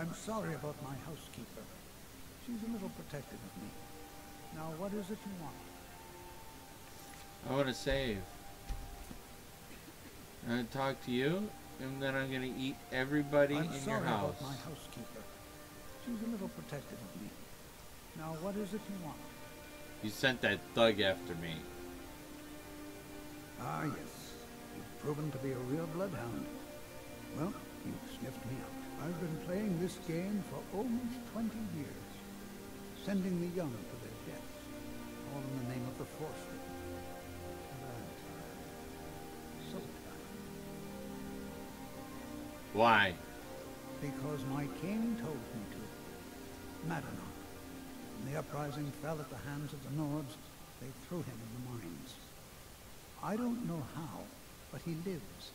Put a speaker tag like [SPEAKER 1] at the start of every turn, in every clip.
[SPEAKER 1] I'm sorry about my housekeeper. She's a little protective of me. Now, what is it you want?
[SPEAKER 2] I want to save. I'm going to talk to you, and then I'm going to eat everybody in your house.
[SPEAKER 1] I'm sorry about my housekeeper. She's a little protective of me. Now, what is it you want?
[SPEAKER 2] You sent that thug after me.
[SPEAKER 1] Ah, yes. You've proven to be a real bloodhound. Well, you've sniffed me out. I've been playing this game for almost 20 years, sending the young to their deaths, all in the name of the Force. And I'm tired. So tired.
[SPEAKER 2] Why?
[SPEAKER 1] Because my king told me to. Madanach. When the uprising fell at the hands of the Nords, they threw him in the mines. I don't know how, but he lives.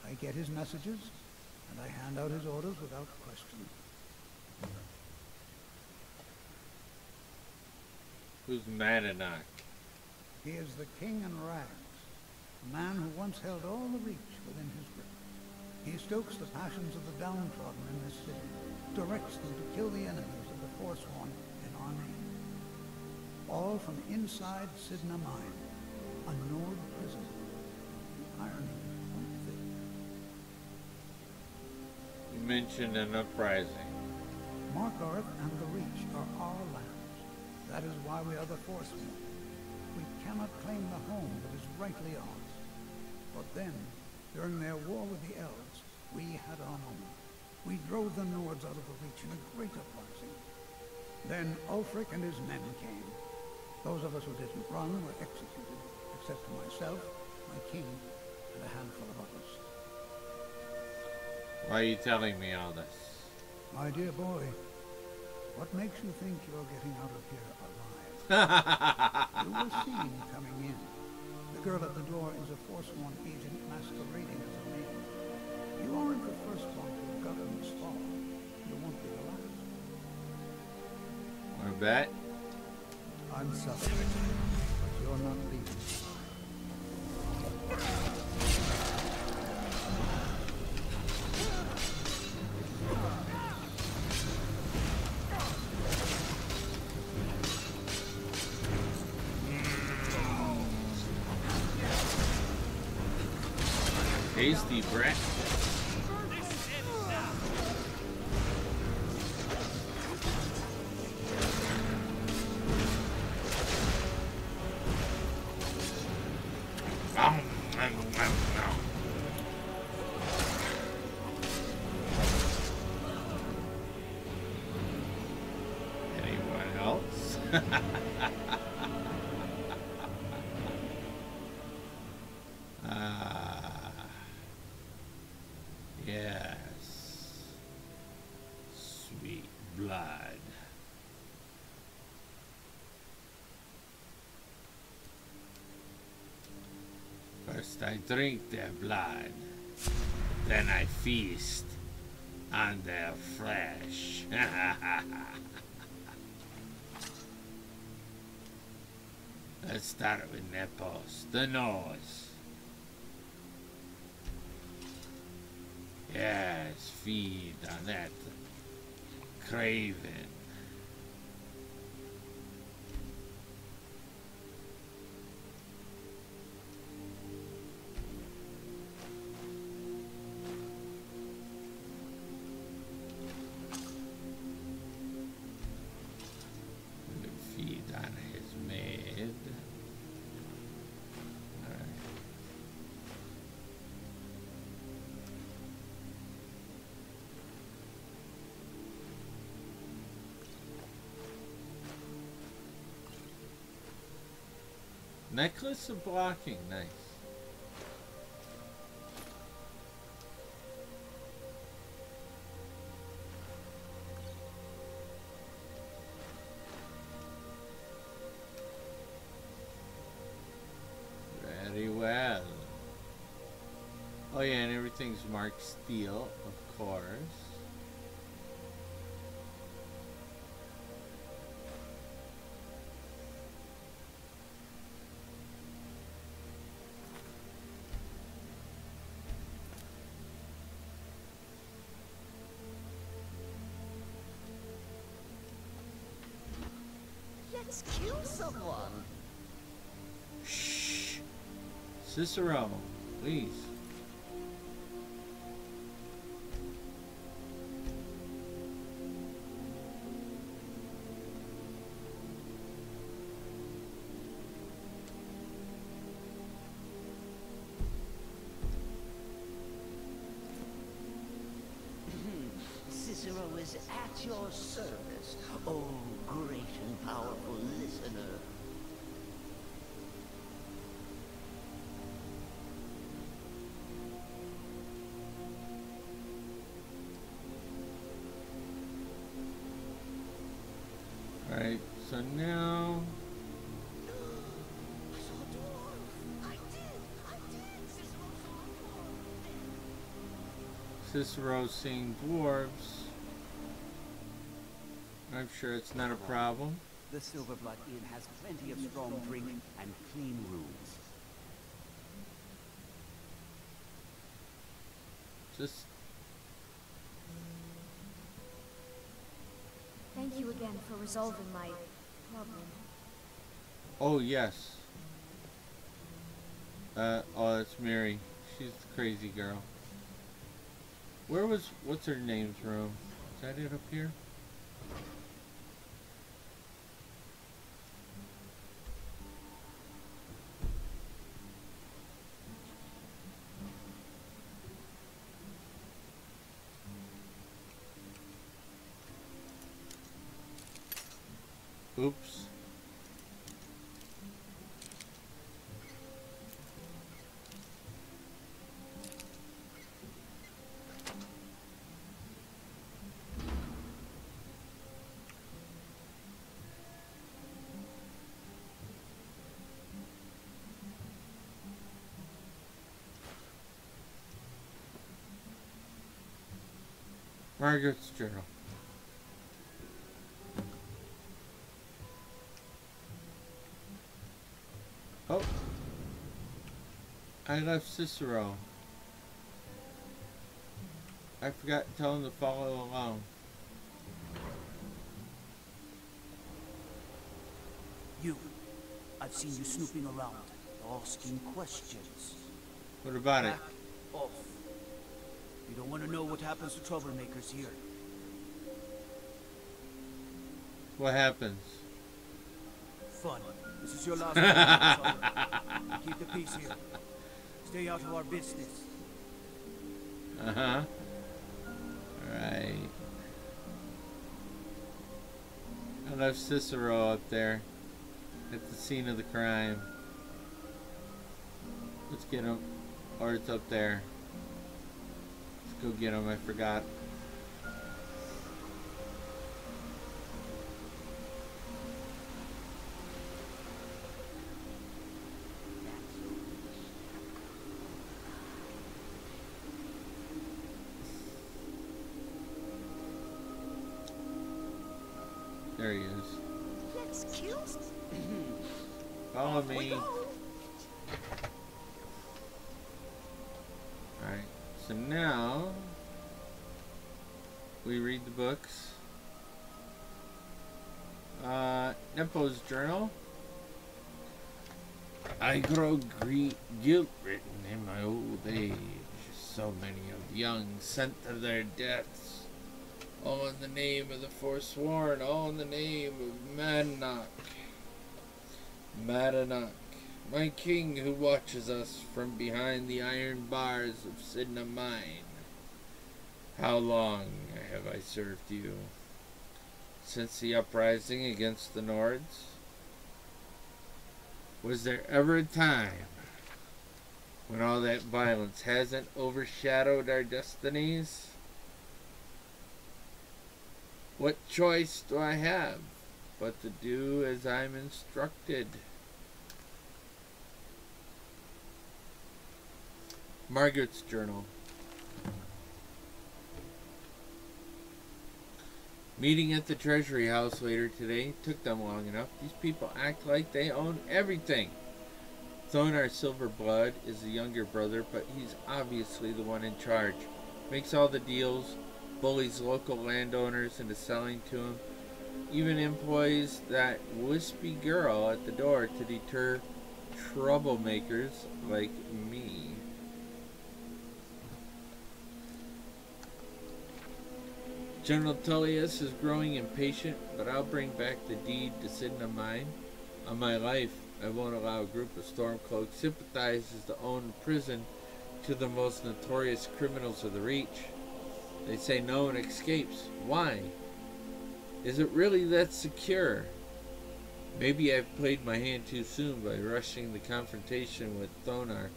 [SPEAKER 1] I get his messages, and I hand out his orders without question.
[SPEAKER 2] Who's Madanach?
[SPEAKER 1] He is the king in rags, a man who once held all the Reach within his grip. He stokes the passions of the downtrodden in this city, directs them to kill the enemies of the Forsworn in our name. All from inside Sidna Mine, a Nord prison. Irony is quite thick.
[SPEAKER 2] You mentioned an uprising.
[SPEAKER 1] Markarth and the Reach are our lands. That is why we are the Forsworn. We cannot claim the home that is rightly ours. But then, during their war with the Elves, we had our moment. We drove the Nords out of the Reach in a great uprising. Then Ulfric and his men came. Those of us who didn't run were executed, except for myself, my king, and a handful of others.
[SPEAKER 2] Why are you telling me all this?
[SPEAKER 1] My dear boy, what makes you think you're getting out of here alive? You were seen coming in. The girl at the door is a Forsworn agent masquerading as a maid. You aren't the first one to have gotten this far. You won't be the last.
[SPEAKER 2] Want to bet?
[SPEAKER 1] I'm sorry, but you're not leaving.
[SPEAKER 2] Tasty, Brett. Anyone else? Yes. Sweet blood. First I drink their blood, then I feast on their flesh. Let's start with Nepos, the nose. Yes, feed on that craven. Feed on his maid. All right. Necklace of blocking, nice. Very well. Oh yeah, and everything's marked steel, of course.
[SPEAKER 3] Let's kill someone.
[SPEAKER 2] Shh. Cicero, please.
[SPEAKER 3] Cicero is at your service, oh great and powerful listener.
[SPEAKER 2] Alright, so now... Cicero's seeing dwarves. I'm sure it's not a problem.
[SPEAKER 4] The Silverblood Inn has plenty of strong drink and clean rooms.
[SPEAKER 2] Just...
[SPEAKER 5] Thank you again for resolving my problem.
[SPEAKER 2] Oh, yes. Oh, that's Mary. She's the crazy girl. Where was... what's her name's room? Is that it up here? Oops. Margaret's journal. Oh, I left Cicero. I forgot to tell him to follow along.
[SPEAKER 4] You. I've seen you snooping around, asking questions.
[SPEAKER 2] What about it?
[SPEAKER 4] Back off. You don't want to know what happens to troublemakers here.
[SPEAKER 2] What happens?
[SPEAKER 4] Fun. This is your last warning, son. Keep the peace here. Stay out of our business.
[SPEAKER 2] Uh-huh. Alright. I left Cicero up there at the scene of the crime. Let's get him. Or it's up there. Let's go get him. I forgot. There he is.
[SPEAKER 3] Let's kill.
[SPEAKER 2] Follow me. Alright, so now we read the books. Nepo's journal. I grow guilt-ridden in my old age. So many of the young sent to their deaths. All in the name of the Forsworn, all in the name of Madanach. Madanach, my king who watches us from behind the iron bars of Sidna Mine. How long have I served you? Since the uprising against the Nords? Was there ever a time when all that violence hasn't overshadowed our destinies? What choice do I have but to do as I'm instructed? Margaret's journal. Meeting at the Treasury House later today took them long enough. These people act like they own everything. Thonar Silverblood is the younger brother, but he's obviously the one in charge. Makes all the deals, bullies local landowners into selling to him. even employs that wispy girl at the door to deter troublemakers like me. General Tullius is growing impatient, but I'll bring back the deed to Sidna Mine. On my life, I won't allow a group of Stormcloak sympathizers to own a prison to the most notorious criminals of the Reach. They say no one escapes. Why? Is it really that secure? Maybe I've played my hand too soon by rushing the confrontation with Thonar.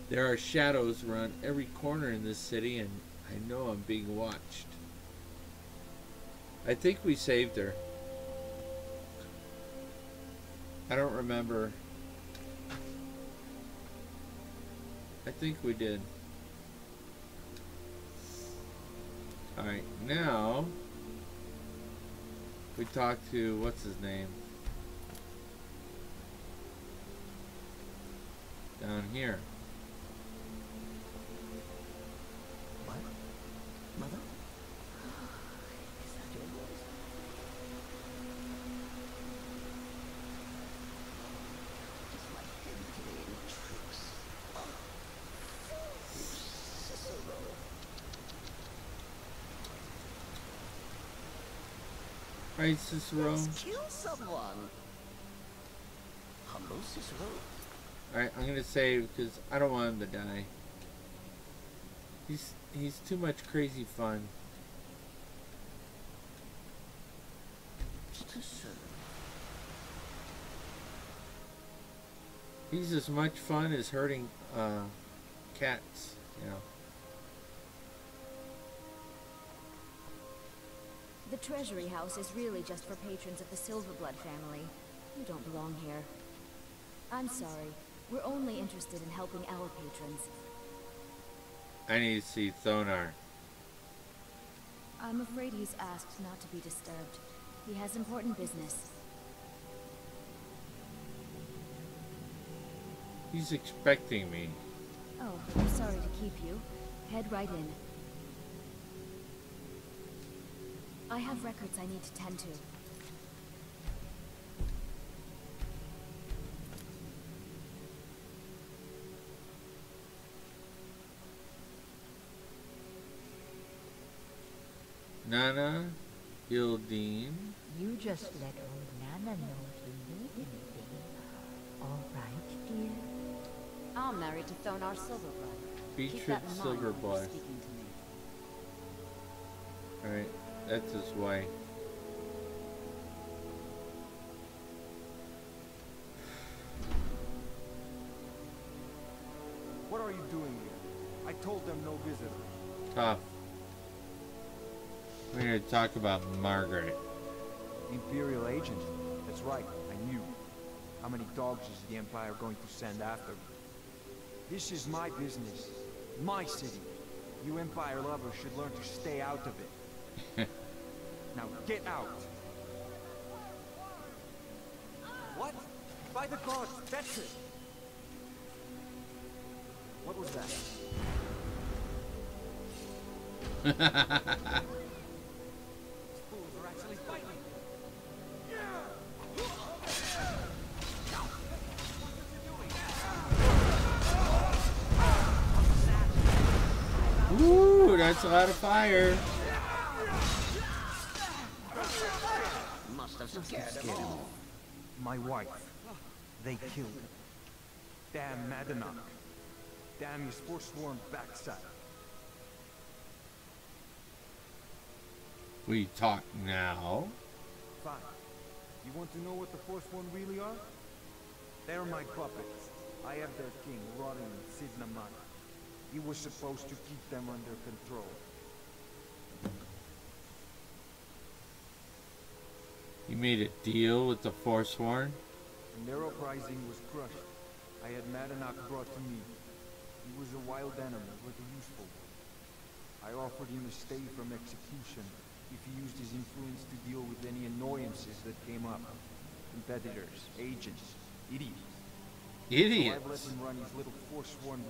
[SPEAKER 2] There are shadows around every corner in this city, and I know I'm being watched. I think we saved her. I don't remember. I think we did. Alright, now we talk to, what's his name? Down here.
[SPEAKER 3] What? Mother? Is that your voice? Is my head playing tricks? Cicero.
[SPEAKER 2] Right, Cicero?
[SPEAKER 3] Let's kill someone. Hello, Cicero.
[SPEAKER 2] Alright, I'm gonna save because I don't want him to die. He's too much crazy fun.
[SPEAKER 3] Cicero.
[SPEAKER 2] He's as much fun as hurting cats, you know.
[SPEAKER 5] The Treasury House is really just for patrons of the Silverblood family. You don't belong here. I'm sorry. We're only interested in helping our patrons.
[SPEAKER 2] I need to see Thonar.
[SPEAKER 5] I'm afraid he's asked not to be disturbed. He has important business.
[SPEAKER 2] He's expecting me.
[SPEAKER 5] Oh, I'm sorry to keep you. Head right in. I have records I need to tend to.
[SPEAKER 2] Nana, Gildine.
[SPEAKER 6] You just let old Nana know if you need anything. All right, dear?
[SPEAKER 7] I'm married to Thonar Silverblood. Keep
[SPEAKER 2] Beatrice
[SPEAKER 7] that in mind when you're
[SPEAKER 2] Silverboy.
[SPEAKER 7] speaking to me.
[SPEAKER 2] Alright, that's his wife.
[SPEAKER 4] What are you doing here? I told them no visitors.
[SPEAKER 2] Tough. We're here to talk about Margaret.
[SPEAKER 8] Imperial agent. That's right, I knew. How many dogs is the Empire going to send after me? This is my business. My city. You Empire lovers should learn to stay out of it. Now get out! What? By the gods, that's it! What was that? Fools are actually fighting!
[SPEAKER 2] Ooh, that's a lot of fire.
[SPEAKER 3] Must have scared them all.
[SPEAKER 8] My wife. They killed her. Damn Madanach. Damn his forsworn backside.
[SPEAKER 2] We talk now.
[SPEAKER 8] Fine. You want to know what the Forsworn really are? They're my puppets. I have their king rotting in Sidna Mine. He was supposed to keep them under control.
[SPEAKER 2] You made a deal with the Forsworn?
[SPEAKER 8] And their uprising was crushed. I had Madanach brought to me. He was a wild animal, but a useful one. I offered him a stay from execution if he used his influence to deal with any annoyances that came up. Competitors, agents, idiots.
[SPEAKER 2] Idiots.
[SPEAKER 8] So I've let him run his little Forsworn